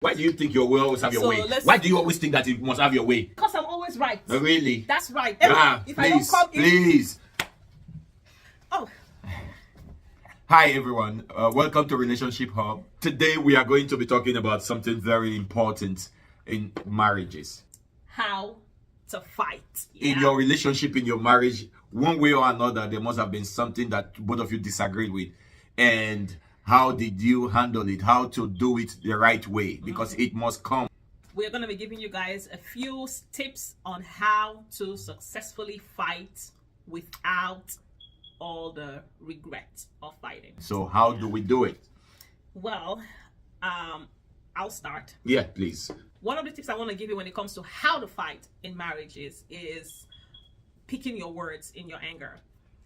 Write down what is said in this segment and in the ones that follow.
Why do you think you will always have your way? Why do you always think that you must have your way? Because I'm always right. Oh, really? That's right. If please, I don't come in... please. Oh. Hi everyone, welcome to Relationship Hub. Today we are going to be talking about something very important in marriages. How to fight. In your relationship, in your marriage, one way or another, there must have been something that both of you disagreed with. And how did you handle it? How to do it the right way? Because it must come. We're going to be giving you guys a few tips on how to successfully fight without all the regret of fighting. So how do we do it? Well, I'll start. Yeah, please. One of the tips I want to give you when it comes to how to fight in marriages is picking your words in your anger.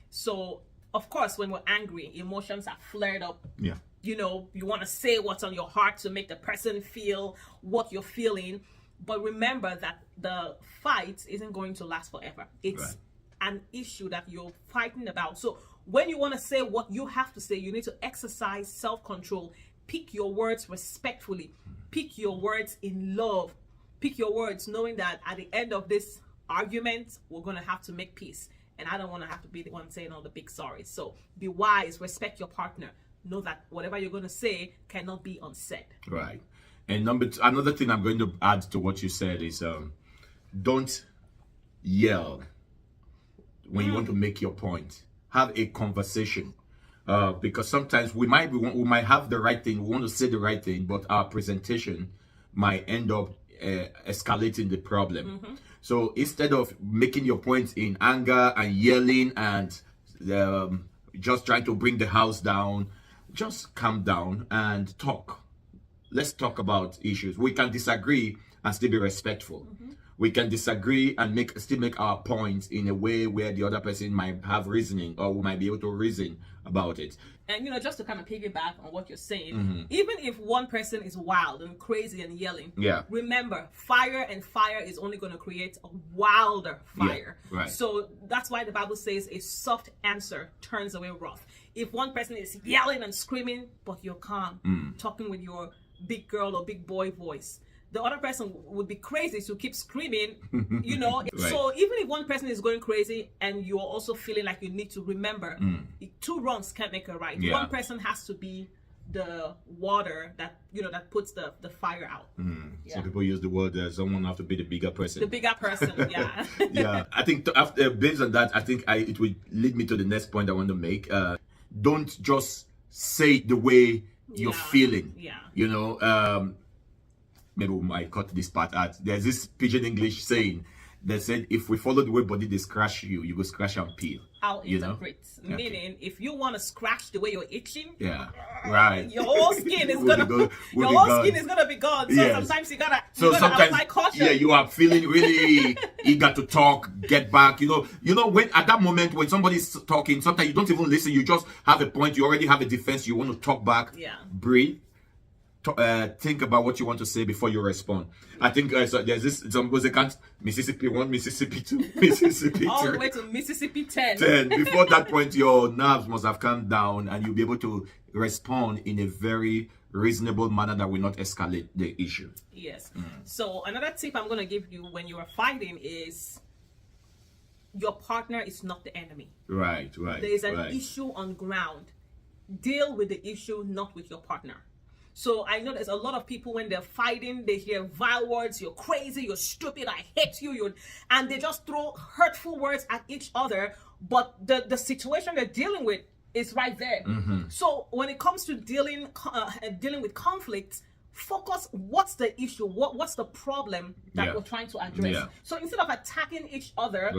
So, of course, when we're angry, emotions are flared up. Yeah. You know, you want to say what's on your heart to make the person feel what you're feeling. But remember that the fight isn't going to last forever. It's an issue that you're fighting about. So when you want to say what you have to say, you need to exercise self-control. Pick your words respectfully. Pick your words in love. Pick your words knowing that at the end of this argument, we're going to have to make peace. And I don't want to have to be the one saying all the big sorries. So be wise, respect your partner. Know that whatever you're going to say cannot be unsaid. Right. And another thing I'm going to add to what you said is don't yell when you want to make your point. Have a conversation. Because sometimes we might have the right thing, we want to say the right thing, but our presentation might end up escalating the problem. So instead of making your point in anger and yelling and just trying to bring the house down, just calm down and talk. Let's talk about issues. We can disagree and still be respectful. We can disagree and still make our points in a way where the other person might have reasoning, or we might be able to reason about it. And, you know, just to kind of piggyback on what you're saying, even if one person is wild and crazy and yelling, remember, fire is only going to create a wilder fire. Yeah, right. So that's why the Bible says a soft answer turns away wrath. If one person is yelling and screaming, but you're calm, talking with your big girl or big boy voice, the other person would be crazy to keep screaming, you know. Right. So even if one person is going crazy and you're also feeling like you need to remember, two wrongs can't make a right. One person has to be the water that, you know, that puts the fire out. Some people use the word someone have to be the bigger person. The bigger person, yeah. Yeah, I think after based on that, I think it will lead me to the next point I want to make. Don't just say it the way you're feeling. Yeah. You know, maybe we might cut this part out. There's this pidgin English saying that said, if we follow the way body they scratch you, you go scratch and peel. I'll interpret. Meaning, if you want to scratch the way you're itching, right, your whole skin is gonna be gone. So sometimes you gotta apply caution. Yeah, you are feeling really eager to talk, get back. You know when at that moment when somebody's talking, sometimes you don't even listen. You just have a point. You already have a defense. You want to talk back. Yeah. Breathe. Think about what you want to say before you respond. I think so there's this they can't Mississippi 1, Mississippi 2, Mississippi 3. All the way to Mississippi 10. Before that point, your nerves must have calmed down and you'll be able to respond in a very reasonable manner that will not escalate the issue. Yes. So another tip I'm going to give you when you are fighting is your partner is not the enemy. Right. There is an issue on ground. Deal with the issue, not with your partner. So I know there's a lot of people when they're fighting, they hear vile words, you're crazy, you're stupid, I hate you, and they just throw hurtful words at each other, but the situation they're dealing with is right there. So when it comes to dealing with conflicts, focus what's the issue, what's the problem that we're trying to address. So instead of attacking each other,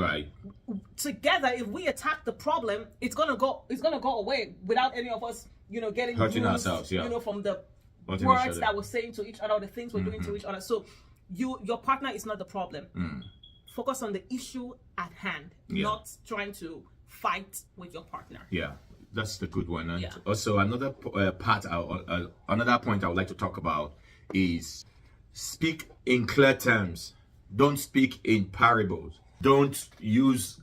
together, if we attack the problem, it's gonna go away without any of us, you know, getting hurting ourselves, you know, from the words that we're saying to each other, the things we're doing to each other. So your partner is not the problem. Focus on the issue at hand, not trying to fight with your partner. Yeah, that's the good one. And also another another point I would like to talk about is speak in clear terms. Don't speak in parables. Don't use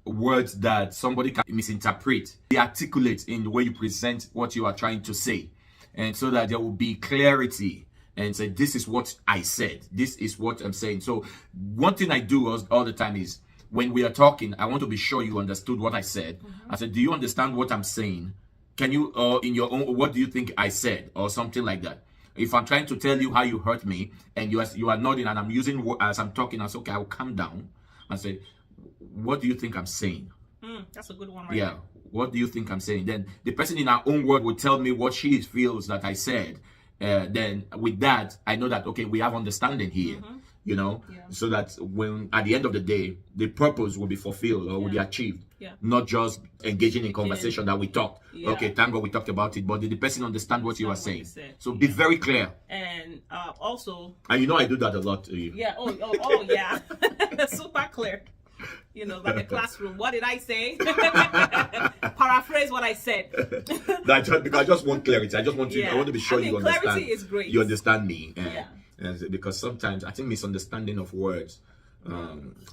words that somebody can misinterpret. Be articulate in the way you present what you are trying to say, and so that there will be clarity and say, this is what I said, this is what I'm saying. So one thing I do all the time is, when we are talking, I want to be sure you understood what I said. I said, do you understand what I'm saying? Can you, or in your own, what do you think I said, or something like that? If I'm trying to tell you how you hurt me, and you are nodding, and I'm using, as I'm talking, I say, okay, I'll calm down. I say, what do you think I'm saying? That's a good one, right? Yeah. What do you think I'm saying? Then the person in her own word will tell me what she feels that I said. Then with that, I know that, okay, we have understanding here. You know, so that when at the end of the day, the purpose will be fulfilled or will be achieved. Not just engaging in conversation that we talked. Okay, thank God we talked about it, but did the person understand what you are saying? So be very clear. And also, and you know, I do that a lot to you. Yeah. Oh yeah. Super clear. You know, like the classroom. What did I say? Paraphrase what I said. Because I just want clarity. I just want to. I want to be sure you understand. Clarity is great. You understand me. And because sometimes I think misunderstanding of words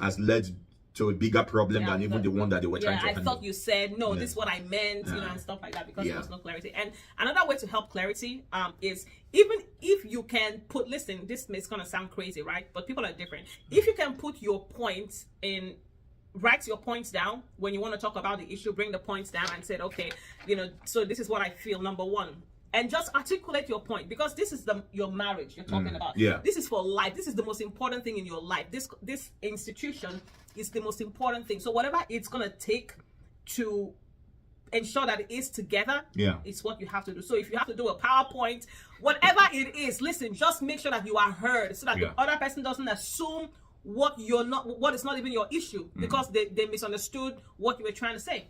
has led to a bigger problem than even the one that they were trying to handle. I thought you said, no, this is what I meant, you know, and stuff like that, because there was no clarity. And another way to help clarity is, even if you can put, listen, this is going to sound crazy, right? But people are different. If you can put your points in, write your points down when you want to talk about the issue, bring the points down and say, okay, you know, so this is what I feel, number one. And just articulate your point, because this is your marriage you're talking about. This is for life. This is the most important thing in your life. This institution is the most important thing. So whatever it's gonna take to ensure that it is together, it's what you have to do. So if you have to do a PowerPoint, whatever it is, listen, just make sure that you are heard, so that the other person doesn't assume what is not even your issue, because they misunderstood what you were trying to say.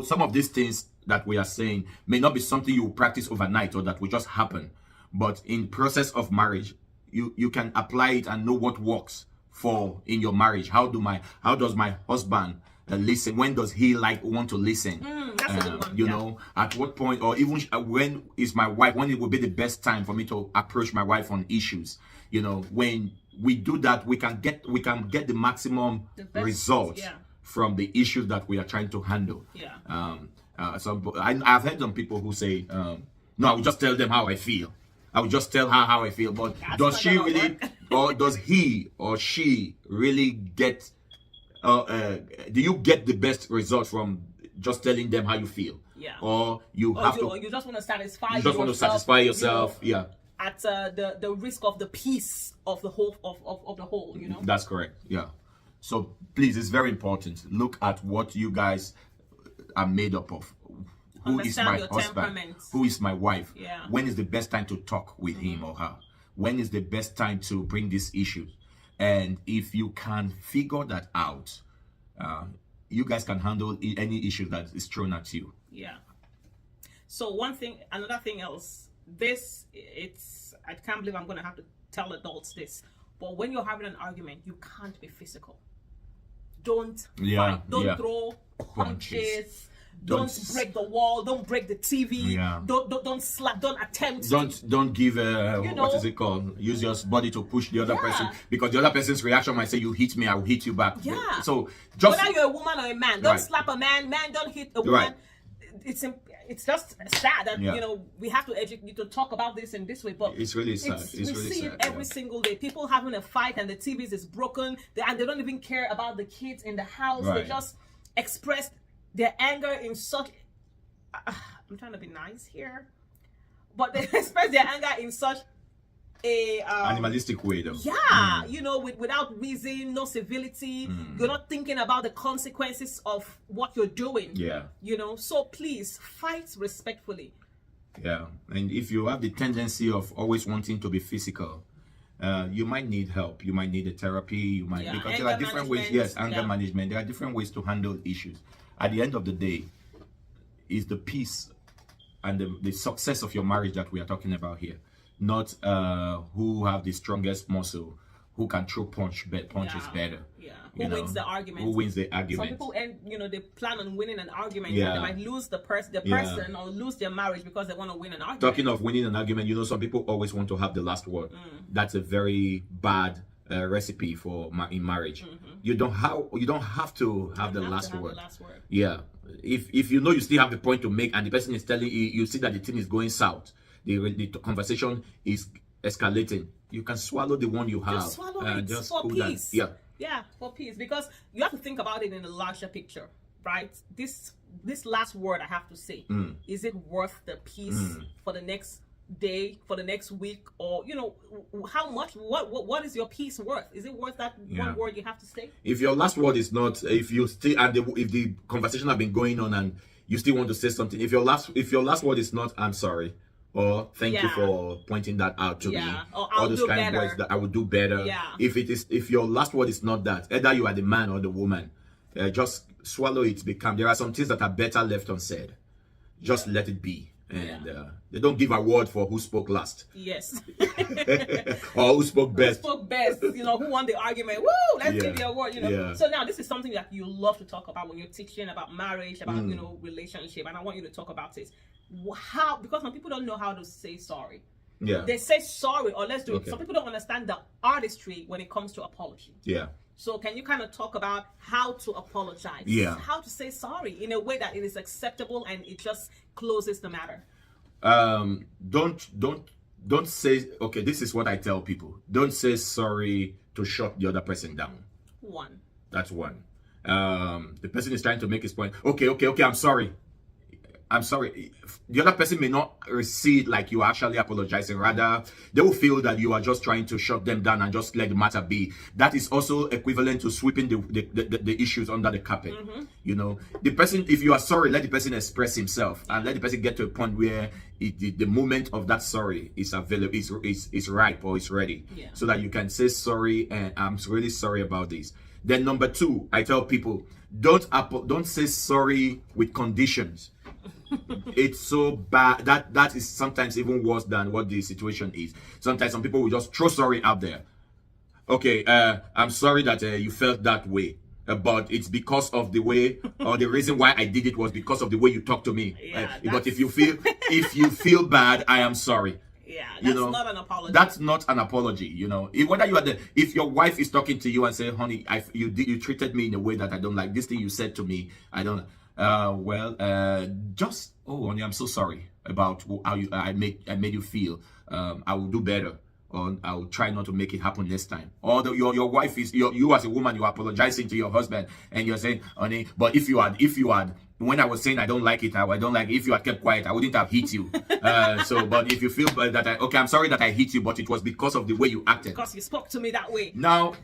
Some of these things that we are saying may not be something you will practice overnight or that will just happen, but in process of marriage, you can apply it and know what works for in your marriage. How does my husband listen? When does he want to listen? That's a good one. You know, at what point, or even when is my wife, when it will be the best time for me to approach my wife on issues? You know, when we do that, we can get the maximum results from the issues that we are trying to handle. I've heard some people who say, no, I will just tell them how I feel. I will just tell her how I feel. But does she really, or does he or she really get, do you get the best result from just telling them how you feel? Or you just want to satisfy yourself. You know, at the risk of the peace of the whole, you know. That's correct. So please, it's very important. Look at what you guys are made up of. Who is my husband? Who is my wife? When is the best time to talk with him or her? When is the best time to bring these issues? And if you can figure that out, you guys can handle any issue that is thrown at you. So another thing else, I can't believe I'm going to have to tell adults this, but when you're having an argument, you can't be physical. Don't fight. Don't throw punches. Don't break the wall. Don't break the TV. Don't slap. Don't attempt. Don't give what is it called? Use your body to push the other person, because the other person's reaction might say, "You hit me, I will hit you back." So just whether you're a woman or a man, don't slap a man. Man, don't hit a woman. It's just sad that you know we have to educate to talk about this in this way, but it's really sad. We see it every single day. People having a fight and the TVs is broken, and they don't even care about the kids in the house. They just express their anger in such. I'm trying to be nice here, but they express their anger in such a animalistic way, though. You know, without reason, no civility. You're not thinking about the consequences of what you're doing. You know, so please fight respectfully. And if you have the tendency of always wanting to be physical, you might need help. You might need a therapy. You might, because there are different ways. Anger management. There are different ways to handle issues. At the end of the day, is the peace and the success of your marriage that we are talking about here. Not who have the strongest muscle, who can throw punches better. Who wins the argument? Who wins the argument? Some people, they plan on winning an argument. And they might lose the person or lose their marriage because they want to win an argument. Talking of winning an argument, some people always want to have the last word. That's a very bad recipe for in marriage. You don't have to have the last word. If you know you still have a point to make and the person is telling you, you see that the thing is going south, the conversation is escalating, you can swallow the one you have. Just swallow it just for cool down. peace. Yeah. For peace. Because you have to think about it in a larger picture, right? This last word I have to say, is it worth the peace for the next day, for the next week, or how much? What is your peace worth? Is it worth that one word you have to say? If your last word is not, if you still, and if the conversation have been going on and you still want to say something, if your last word is not "I'm sorry," or "Thank you for pointing that out to me," or all those kind of words that I would do better. If your last word is not that, either you are the man or the woman, just swallow it. There are some things that are better left unsaid. Just let it be. And they don't give award for who spoke last. Yes. Or who spoke best. Who spoke best, who won the argument. Woo, let's give the award, So now this is something that you love to talk about when you're teaching about marriage, about, relationship. And I want you to talk about it. How, because some people don't know how to say sorry. Yeah. They say sorry, or let's do it. Some people don't understand the artistry when it comes to apology. Yeah. So can you kind of talk about how to apologize? Yeah. How to say sorry in a way that it is acceptable and it just closes the matter. Don't say, okay, this is what I tell people. Don't say sorry to shut the other person down. One. That's one. The person is trying to make his point. Okay, I'm sorry. I'm sorry. The other person may not see it like you are actually apologizing. Rather, they will feel that you are just trying to shut them down and just let the matter be. That is also equivalent to sweeping the issues under the carpet. The person, if you are sorry, let the person express himself and let the person get to a point where the moment of that sorry is available, is ripe or is ready, so that you can say sorry and I'm really sorry about this. Then number two, I tell people, don't say sorry with conditions. It's so bad that is sometimes even worse than what the situation is. Sometimes some people will just throw sorry out there. Okay, I'm sorry that you felt that way, but it's because of the way, or the reason why I did it was because of the way you talked to me. But if you feel bad, I am sorry. Yeah, that's not an apology. That's not an apology. If your wife is talking to you and say, "Honey, you treated me in a way that I don't like. This thing you said to me, I don't." Honey, I'm so sorry about how I made you feel. I will do better, or I will try not to make it happen next time. Or your wife is you as a woman, you are apologizing to your husband and you're saying, "Honey, but if you had when I was saying I don't like it, if you had kept quiet, I wouldn't have hit you." But if you feel that I'm sorry that I hit you, but it was because of the way you acted. Because you spoke to me that way. Now,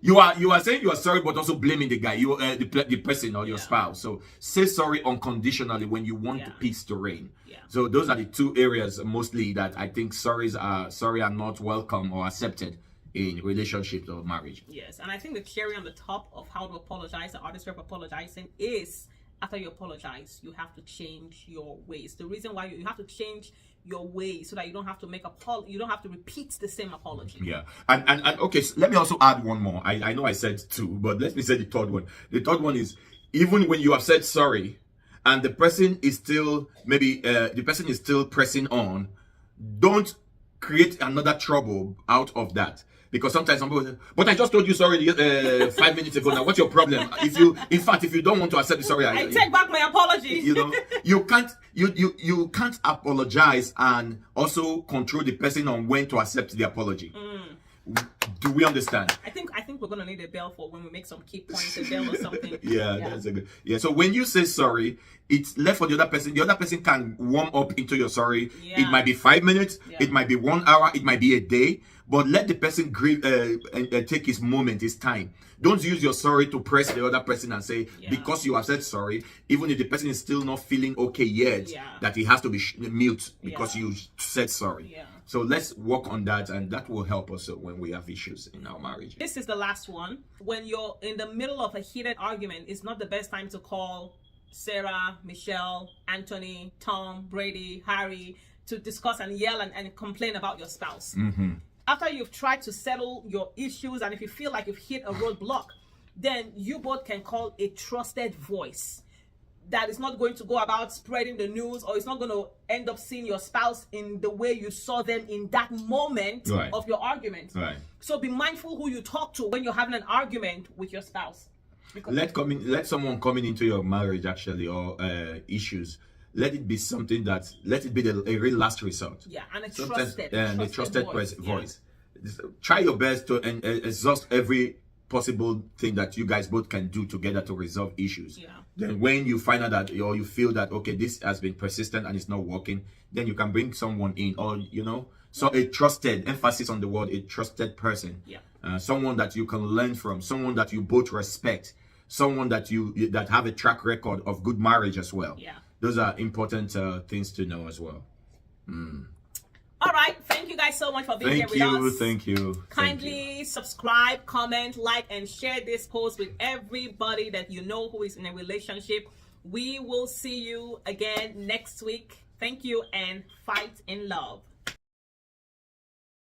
you are saying you are sorry, but also blaming the guy, the person or your spouse. So say sorry unconditionally when you want peace to reign. Yeah. So those are the two areas mostly that I think sorry are not welcome or accepted in relationships or marriage. Yes, and I think the cherry on the top of how to apologize, the artistry of apologizing, is after you apologize, you have to change your ways. The reason why you have to change your ways so that you don't have to you don't have to repeat the same apology. Yeah, and okay, so let me also add one more. I know I said two, but let me say the third one. The third one is, even when you have said sorry, and the person is still pressing on, don't create another trouble out of that. Because sometimes some people say, "But I just told you sorry 5 minutes ago. Now, what's your problem?" If you don't want to accept the sorry, I take back my apology. You can't apologize and also control the person on when to accept the apology. Do we understand? I think we're gonna need a bell for when we make some key points, a bell or something. That's a good. Yeah. So when you say sorry, it's left for the other person. The other person can warm up into your sorry. Yeah. It might be 5 minutes. Yeah. It might be 1 hour. It might be a day. But let the person grieve and take his moment, his time. Don't use your sorry to press the other person and say, because you have said sorry, even if the person is still not feeling okay yet, that he has to be mute because you said sorry. Yeah. So let's work on that, and that will help us when we have issues in our marriage. This is the last one. When you're in the middle of a heated argument, it's not the best time to call Sarah, Michelle, Anthony, Tom, Brady, Harry to discuss and yell and complain about your spouse. Mm-hmm. After you've tried to settle your issues, and if you feel like you've hit a roadblock, then you both can call a trusted voice that is not going to go about spreading the news, or it's not going to end up seeing your spouse in the way you saw them in that moment of your argument. Right. So be mindful who you talk to when you're having an argument with your spouse. Let someone coming into your marriage actually, or issues, let it be something that, let it be a real last resort. Yeah, and a Sometimes, trusted voice. Try your best to exhaust every possible thing that you guys both can do together to resolve issues. Yeah. Then when you find out that, or you feel that, okay, this has been persistent and it's not working, then you can bring someone in, or so a trusted, emphasis on the word, a trusted person. Yeah. Someone that you can learn from, someone that you both respect, someone that that have a track record of good marriage as well. Yeah. Those are important things to know as well. All right. Thank you guys so much for being here with us. Thank you. Kindly subscribe, comment, like, and share this post with everybody that you know who is in a relationship. We will see you again next week. Thank you, and fight in love.